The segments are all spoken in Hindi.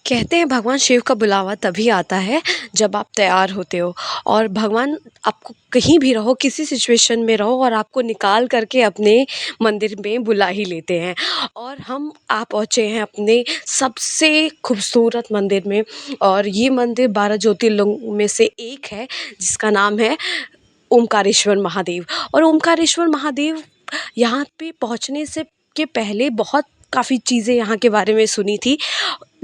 कहते हैं भगवान शिव का बुलावा तभी आता है जब आप तैयार होते हो। और भगवान आपको कहीं भी रहो, किसी सिचुएशन में रहो, और आपको निकाल करके अपने मंदिर में बुला ही लेते हैं। और हम आ पहुँचे हैं अपने सबसे खूबसूरत मंदिर में। और ये मंदिर 12 ज्योतिर्लिंग में से एक है, जिसका नाम है ओमकारेश्वर महादेव। और ओमकारेश्वर महादेव यहाँ पे पहुँचने से के पहले बहुत काफ़ी चीज़ें यहाँ के बारे में सुनी थी,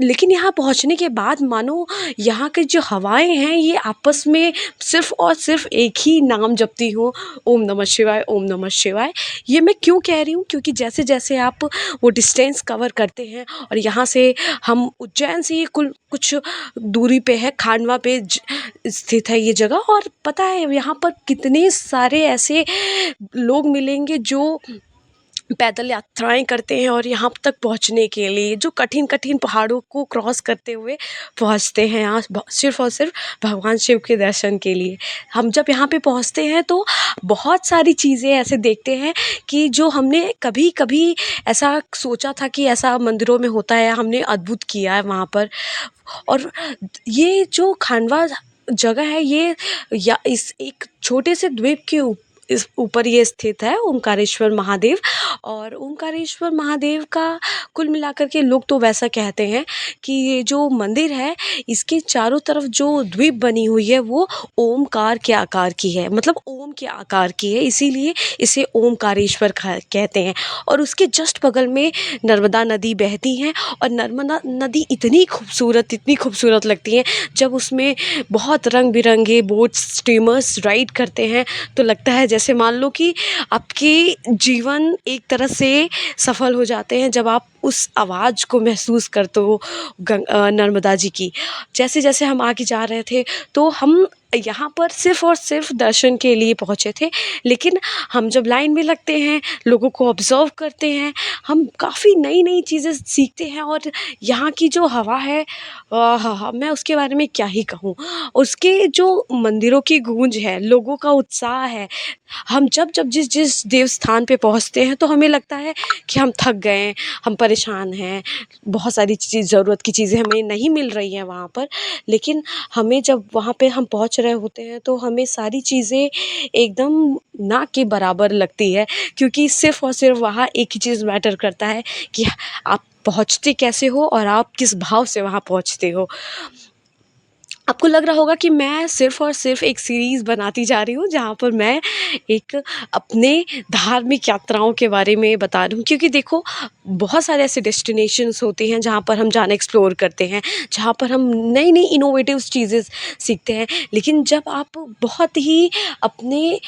लेकिन यहाँ पहुँचने के बाद मानो यहाँ की जो हवाएं हैं ये आपस में सिर्फ़ और सिर्फ़ एक ही नाम जपती हो, ओम नमः शिवाय, ओम नमः शिवाय। ये मैं क्यों कह रही हूँ, क्योंकि जैसे जैसे आप वो डिस्टेंस कवर करते हैं, और यहाँ से हम उज्जैन से ये कुल कुछ दूरी पे है, खांडवा पे स्थित है ये जगह। और पता है यहाँ पर कितने सारे ऐसे लोग मिलेंगे जो पैदल यात्राएं करते हैं, और यहाँ तक पहुँचने के लिए जो कठिन कठिन पहाड़ों को क्रॉस करते हुए पहुँचते हैं यहाँ सिर्फ़ और सिर्फ भगवान शिव के दर्शन के लिए। हम जब यहाँ पे पहुँचते हैं तो बहुत सारी चीज़ें ऐसे देखते हैं कि जो हमने कभी कभी ऐसा सोचा था कि ऐसा मंदिरों में होता है, हमने अद्भुत किया है वहाँ पर। और ये जो खांडवा जगह है ये या इस एक छोटे से द्वीप के इस ऊपर ये स्थित है ओमकारेश्वर महादेव। और ओमकारेश्वर महादेव का कुल मिलाकर के लोग तो वैसा कहते हैं कि ये जो मंदिर है इसके चारों तरफ जो द्वीप बनी हुई है वो ओमकार के आकार की है, मतलब ओम के आकार की है, इसीलिए इसे ओमकारेश्वर कहते हैं। और उसके जस्ट बगल में नर्मदा नदी बहती है, और नर्मदा नदी इतनी खूबसूरत लगती है जब उसमें बहुत रंग बिरंगे बोट स्टीमर्स राइड करते हैं, तो लगता है जैसे मान लो कि आपके जीवन एक तरह से सफल हो जाते हैं जब आप उस आवाज़ को महसूस करते हो नर्मदा जी की। जैसे जैसे हम आगे जा रहे थे तो हम यहाँ पर सिर्फ़ और सिर्फ दर्शन के लिए पहुँचे थे, लेकिन हम जब लाइन में लगते हैं, लोगों को ऑब्ज़र्व करते हैं, हम काफ़ी नई नई चीज़ें सीखते हैं। और यहाँ की जो हवा है, हाँ, मैं उसके बारे में क्या ही कहूँ। उसके जो मंदिरों की गूंज है, लोगों का उत्साह है, हम जब जब जिस जिस देव स्थान पे पहुँचते हैं तो हमें लगता है कि हम थक गए हैं, हम परेशान हैं, बहुत सारी चीज़ ज़रूरत की चीज़ें हमें नहीं मिल रही हैं वहाँ पर। लेकिन हमें जब वहाँ पे हम पहुँच रहे होते हैं तो हमें सारी चीज़ें एकदम ना के बराबर लगती है, क्योंकि सिर्फ़ और सिर्फ वहाँ एक ही चीज़ मैटर करता है कि आप पहुँचते कैसे हो और आप किस भाव से वहाँ पहुँचते हो। आपको लग रहा होगा कि मैं सिर्फ़ और सिर्फ एक सीरीज़ बनाती जा रही हूँ जहाँ पर मैं एक अपने धार्मिक यात्राओं के बारे में बता रही हूँ, क्योंकि देखो बहुत सारे ऐसे डेस्टिनेशंस होते हैं जहाँ पर हम जाना एक्सप्लोर करते हैं, जहाँ पर हम नई नई इनोवेटिव चीज़ें सीखते हैं। लेकिन जब आप बहुत ही अपने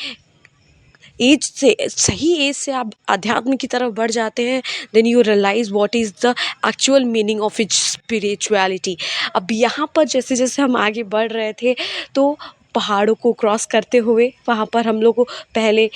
एज से सही एज से आप अध्यात्म की तरफ बढ़ जाते हैं, then you realize what is the actual meaning of its spirituality. अब यहाँ पर जैसे जैसे हम आगे बढ़ रहे थे तो पहाड़ों को क्रॉस करते हुए वहाँ पर हम लोग को पहले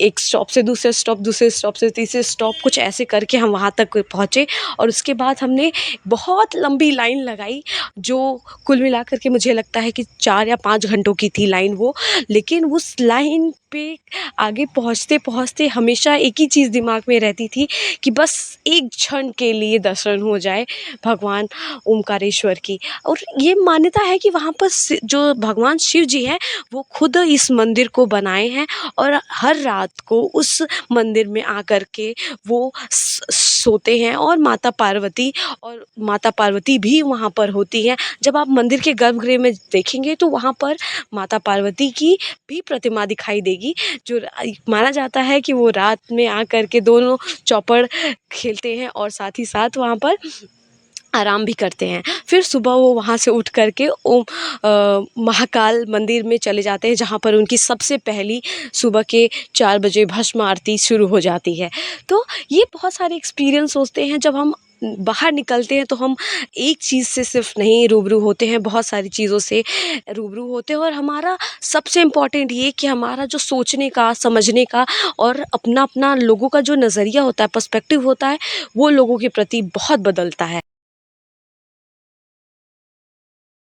एक स्टॉप से दूसरे स्टॉप, दूसरे स्टॉप से तीसरे स्टॉप, कुछ ऐसे करके हम वहाँ तक पहुँचे। और उसके बाद हमने बहुत लंबी लाइन लगाई, जो कुल मिलाकर के मुझे लगता है कि 4 या 5 घंटों की थी लाइन वो। लेकिन उस लाइन पे आगे पहुँचते पहुँचते हमेशा एक ही चीज़ दिमाग में रहती थी कि बस एक क्षण के लिए दर्शन हो जाए भगवान ओमकारेश्वर की। और ये मान्यता है कि वहाँ पर जो भगवान शिव जी हैं वो खुद इस मंदिर को बनाए हैं, और हर रात को उस मंदिर में आकर के वो सोते हैं। और माता पार्वती भी वहाँ पर होती हैं। जब आप मंदिर के गर्भगृह में देखेंगे तो वहाँ पर माता पार्वती की भी प्रतिमा दिखाई देगी, जो माना जाता है कि वो रात में आकर के दोनों चौपड़ खेलते हैं और साथ ही साथ वहाँ पर आराम भी करते हैं। फिर सुबह वो वहाँ से उठ कर के महाकाल मंदिर में चले जाते हैं, जहाँ पर उनकी सबसे पहली सुबह के 4 बजे भस्म आरती शुरू हो जाती है। तो ये बहुत सारे एक्सपीरियंस होते हैं, जब हम बाहर निकलते हैं तो हम एक चीज़ से सिर्फ नहीं रूबरू होते हैं, बहुत सारी चीज़ों से रूबरू होते हैं। और हमारा सबसे इम्पोर्टेंट ये कि हमारा जो सोचने का, समझने का और अपना अपना लोगों का जो नज़रिया होता है, पर्सपेक्टिव होता है, वो लोगों के प्रति बहुत बदलता है।